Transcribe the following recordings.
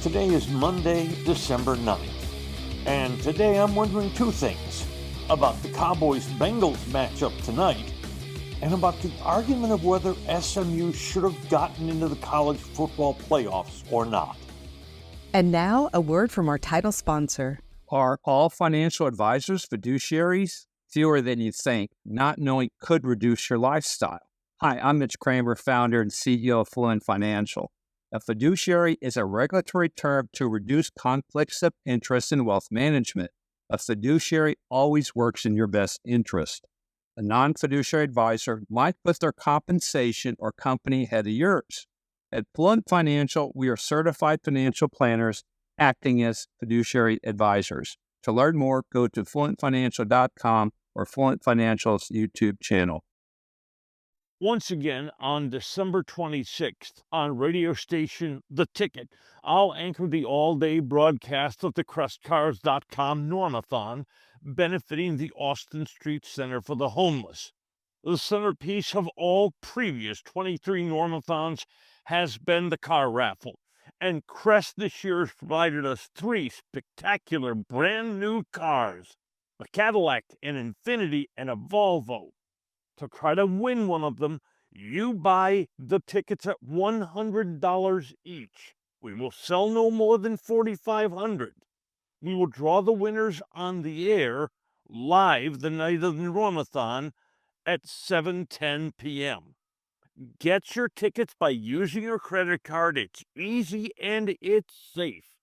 Today is Monday, December 9th, and today I'm wondering two things about the Cowboys-Bengals matchup tonight and about the argument of whether SMU should have gotten into the college football playoffs or not. And now, a word from our title sponsor. Are all financial advisors fiduciaries? Fewer than you think. Not knowing could reduce your lifestyle. Hi, I'm Mitch Kramer, founder and CEO of Fluent Financial. A fiduciary is a regulatory term to reduce conflicts of interest in wealth management. A fiduciary always works in your best interest. A non-fiduciary advisor might put their compensation or company ahead of yours. At Fluent Financial, we are certified financial planners acting as fiduciary advisors. To learn more, go to fluentfinancial.com or Fluent Financial's YouTube channel. Once again, on December 26th, on radio station The Ticket, I'll anchor the all-day broadcast of the CrestCars.com Normathon, benefiting the Austin Street Center for the Homeless. The centerpiece of all previous 23 Normathons has been the car raffle, and Crest this year has provided us three spectacular brand new cars, a Cadillac, an Infiniti, and a Volvo. To try to win one of them, you buy the tickets at $100 each. We will sell no more than 4,500. We will draw the winners on the air live the night of the Normathon at 7:10 p.m. Get your tickets by using your credit card. It's easy and it's safe.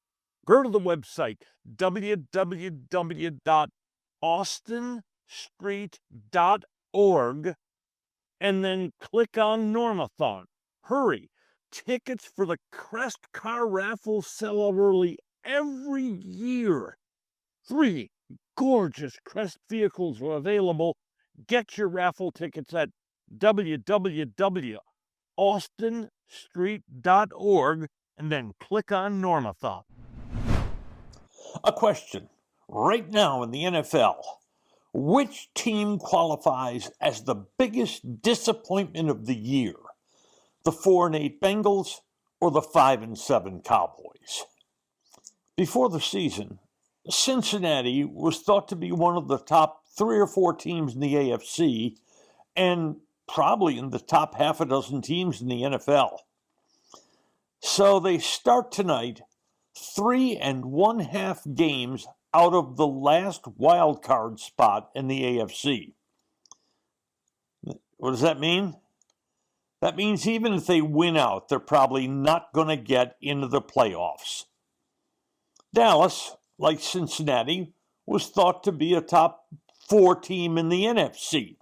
Go to the website www.austinstreet.org and then click on Normathon. Hurry! Tickets for the Crest car raffle sell out early every year. 3 gorgeous Crest vehicles are available. Get your raffle tickets at www.austinstreet.org and then click on Normathon. A question. Right now in the NFL, which team qualifies as the biggest disappointment of the year? The 4-8 Bengals or the 5-7 Cowboys? Before the season, Cincinnati was thought to be one of the top 3 or 4 teams in the AFC and probably in the top half a dozen teams in the NFL. So they start tonight 3 1/2 games out of the last wild card spot in the AFC. What does that mean? That means even if they win out, they're probably not going to get into the playoffs. Dallas, like Cincinnati, was thought to be a top 4 team in the NFC.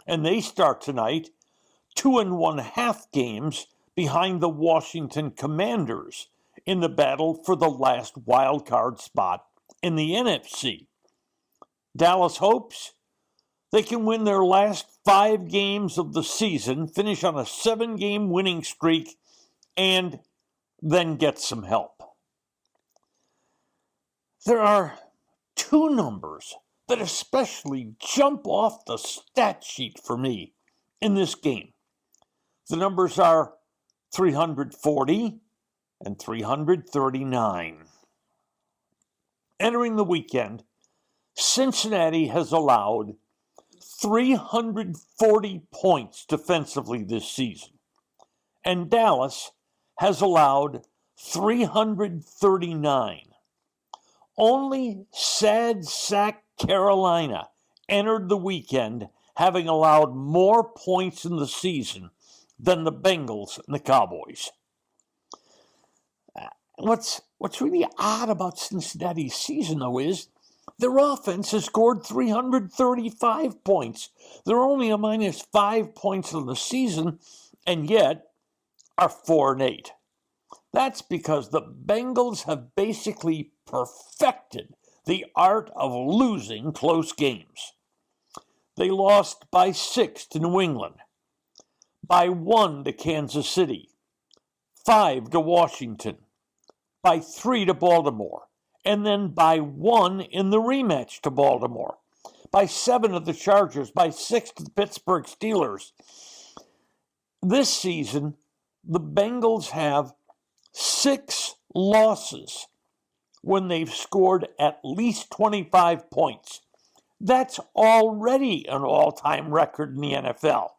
And they start tonight 2 1/2 games behind the Washington Commanders in the battle for the last wild card spot in the NFC. Dallas hopes they can win their last 5 games of the season, finish on a 7-game winning streak, and then get some help. There are 2 numbers that especially jump off the stat sheet for me in this game. The numbers are 340 and 339. Entering the weekend, Cincinnati has allowed 340 points defensively this season, and Dallas has allowed 339. Only sad sack Carolina entered the weekend having allowed more points in the season than the Bengals and the Cowboys. What's really odd about Cincinnati's season, though, is their offense has scored 335 points. They're only a minus 5 points on the season, and yet are 4-8. That's because the Bengals have basically perfected the art of losing close games. They lost by 6 to New England, by 1 to Kansas City, 5 to Washington, by 3 to Baltimore, and then by 1 in the rematch to Baltimore, by 7 to the Chargers, by 6 to the Pittsburgh Steelers. This season, the Bengals have 6 losses when they've scored at least 25 points. That's already an all-time record in the NFL.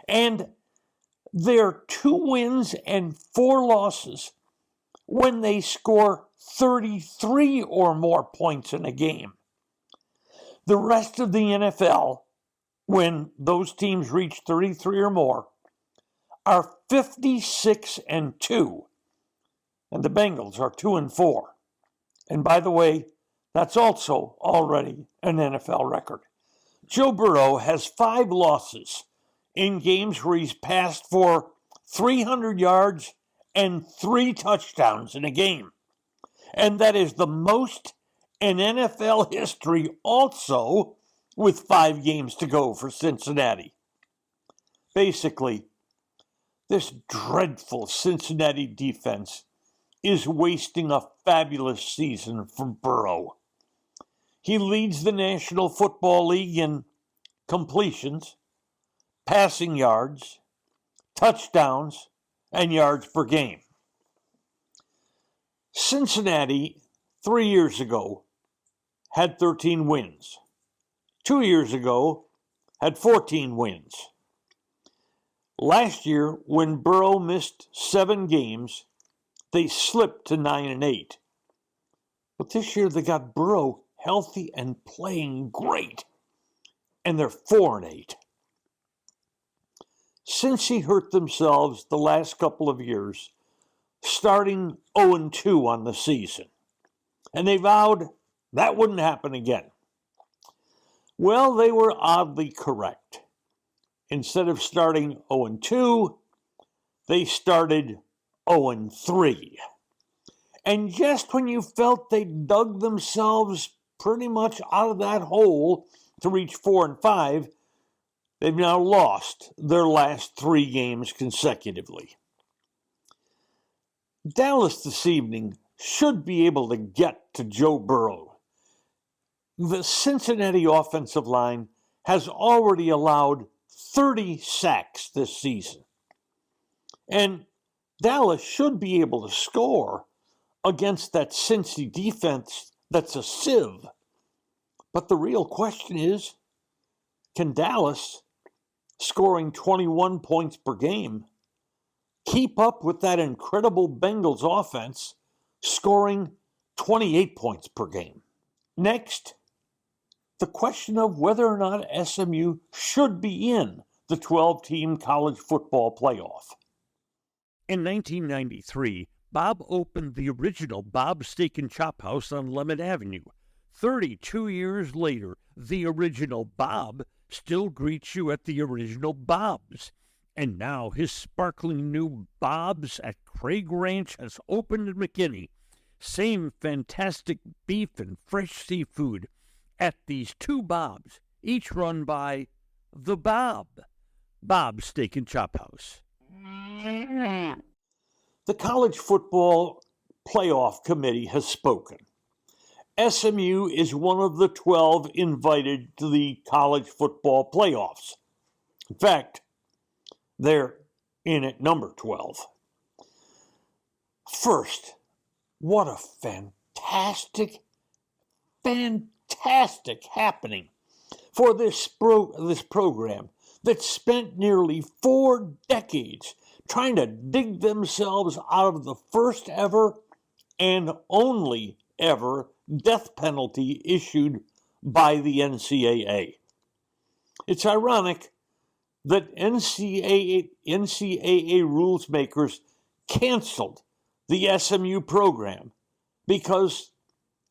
And they're 2 wins and 4 losses when they score 33 or more points in a game. The rest of the NFL, when those teams reach 33 or more, are 56 and 2. And the Bengals are 2 and 4. And by the way, that's also already an NFL record. Joe Burrow has 5 losses in games where he's passed for 300 yards and 3 touchdowns in a game. And that is the most in NFL history also, with 5 games to go for Cincinnati. Basically, this dreadful Cincinnati defense is wasting a fabulous season for Burrow. He leads the National Football League in completions, passing yards, touchdowns, and yards per game. Cincinnati, 3 years ago, had 13 wins. 2 years ago, had 14 wins. Last year, when Burrow missed 7 games, they slipped to 9 and 8. But this year they got Burrow healthy and playing great, and they're 4 and 8. Cincy hurt themselves the last couple of years, starting 0 and 2 on the season, and they vowed that wouldn't happen again. Well, they were oddly correct. Instead of starting 0 and 2, they started 0 and 3. And just when you felt they dug themselves pretty much out of that hole to reach 4 and 5, they've now lost their last 3 games consecutively. Dallas this evening should be able to get to Joe Burrow. The Cincinnati offensive line has already allowed 30 sacks this season. And Dallas should be able to score against that Cincy defense that's a sieve. But the real question is, can Dallas, scoring 21 points per game, keep up with that incredible Bengals offense scoring 28 points per game? Next, the question of whether or not SMU should be in the 12-team college football playoff. In 1993, Bob opened the original Bob's Steak and Chop House on Lemon Avenue. 32 years later, the original Bob still greets you at the original Bob's. And now his sparkling new Bob's at Craig Ranch has opened in McKinney. Same fantastic beef and fresh seafood at these 2 Bob's, each run by the Bob's Steak and Chop House. The College Football Playoff Committee has spoken. SMU is one of the 12 invited to the college football playoffs. In fact, they're in at number 12. First, what a fantastic happening for this program that spent nearly 4 decades trying to dig themselves out of the first ever and only ever death penalty issued by the NCAA. It's ironic that NCAA rules makers canceled the SMU program because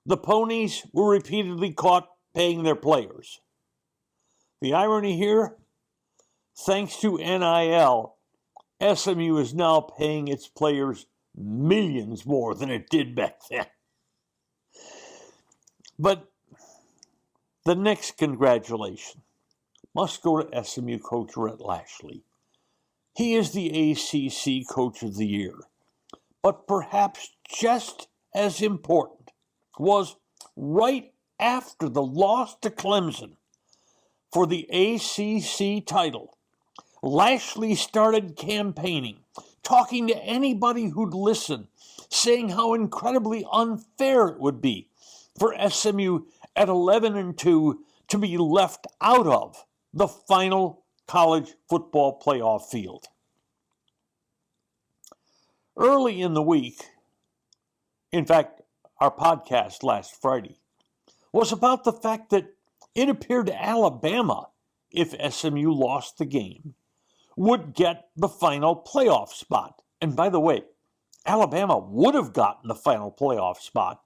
the ponies were repeatedly caught paying their players. The irony here, thanks to NIL, SMU is now paying its players millions more than it did back then. But the next congratulation must go to SMU coach Rhett Lashley. He is the ACC Coach of the Year. But perhaps just as important was right after the loss to Clemson for the ACC title, Lashley started campaigning talking to anybody who'd listen, saying how incredibly unfair it would be for SMU at 11-2 to be left out of the final college football playoff field. Early in the week, in fact, our podcast last Friday was about the fact that it appeared Alabama, if SMU lost the game, would get the final playoff spot. And by the way, Alabama would have gotten the final playoff spot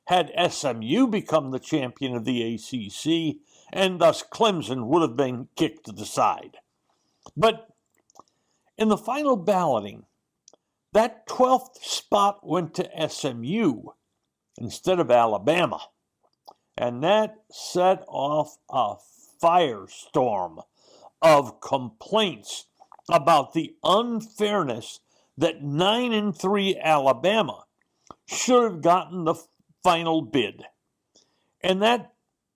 had SMU become the champion of the ACC, and thus Clemson would have been kicked to the side. But in the final balloting, that 12th spot went to SMU instead of Alabama. And that set off a firestorm of complaints about the unfairness that 9-3 Alabama should have gotten the final bid. And that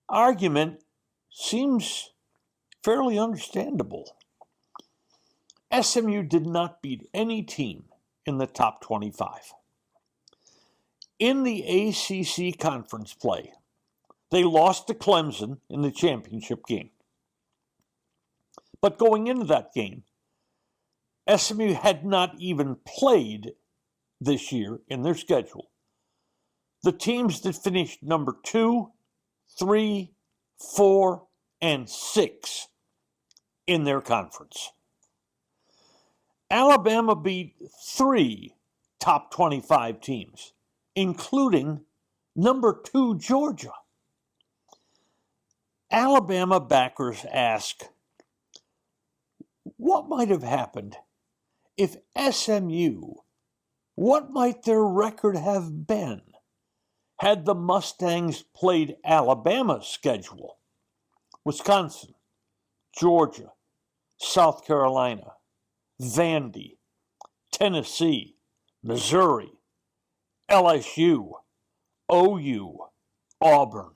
argument seems fairly understandable. SMU did not beat any team in the top 25. In the ACC conference play, they lost to Clemson in the championship game. But going into that game, SMU had not even played this year in their schedule the teams that finished number 2, 3, 4, and 6 in their conference. Alabama beat 3 top 25 teams, including number 2 Georgia. Alabama backers ask, what might have happened if SMU, what might their record have been had the Mustangs played Alabama's schedule? Wisconsin, Georgia, South Carolina, Vandy, Tennessee, Missouri, LSU, OU, Auburn.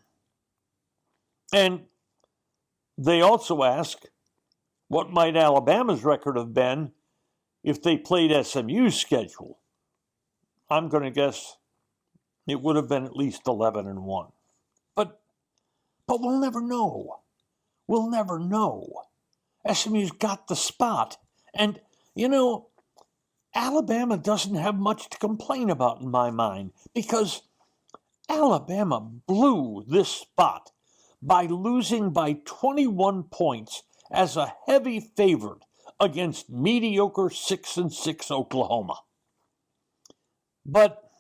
And they also ask, what might Alabama's record have been if they played SMU's schedule? I'm going to guess it would have been at least 11-1. But we'll never know. We'll never know. SMU's got the spot. And, Alabama doesn't have much to complain about in my mind because Alabama blew this spot by losing by 21 points as a heavy favorite against mediocre 6-6 Oklahoma. But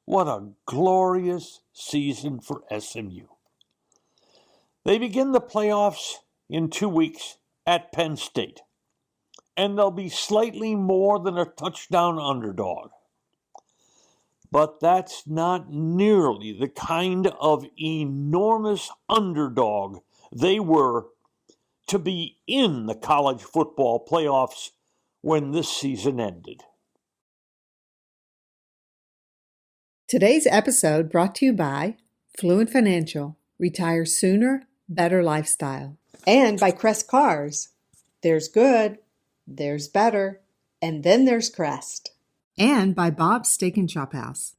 what a glorious season for SMU. They begin the playoffs in 2 weeks at Penn State, and they'll be slightly more than a touchdown underdog. But that's not nearly the kind of enormous underdog they were to be in the college football playoffs when this season ended. Today's episode brought to you by Fluent Financial, Retire Sooner, Better Lifestyle. And by Crest Cars. There's good, there's better, and then there's Crest. And by Bob's Steak and Chop House.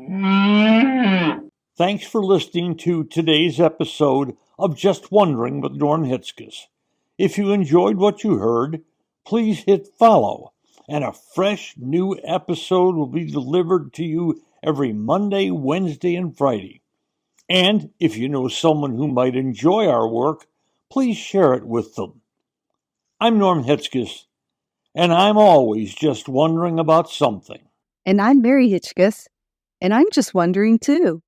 Thanks for listening to today's episode of Just Wondering with Norm Hitzges. If you enjoyed what you heard, please hit follow, and a fresh new episode will be delivered to you every Monday, Wednesday, and Friday. And if you know someone who might enjoy our work, please share it with them. I'm Norm Hitzges, and I'm always just wondering about something. And I'm Mary Hitchkus, and I'm just wondering too.